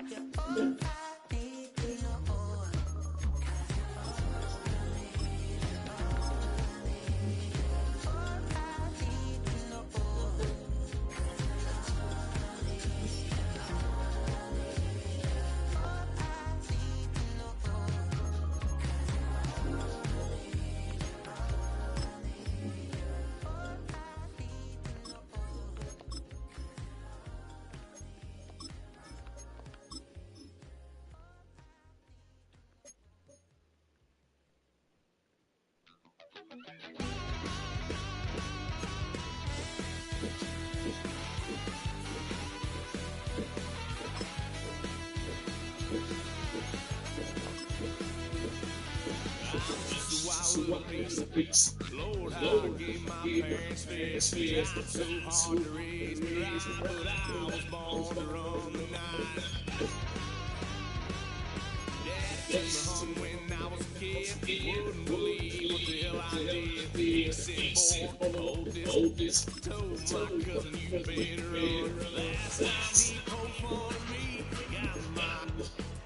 You're all I need to know. Lord, how I gave my parents fear. Tried so hard to raise me right, but I was born to run the night. Dad took me home when I was a kid. Wouldn't believe what the hell I did. He said, boy, hold this. Told my cousin you better run. Last night he poked fun at me. Got my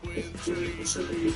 with the tree.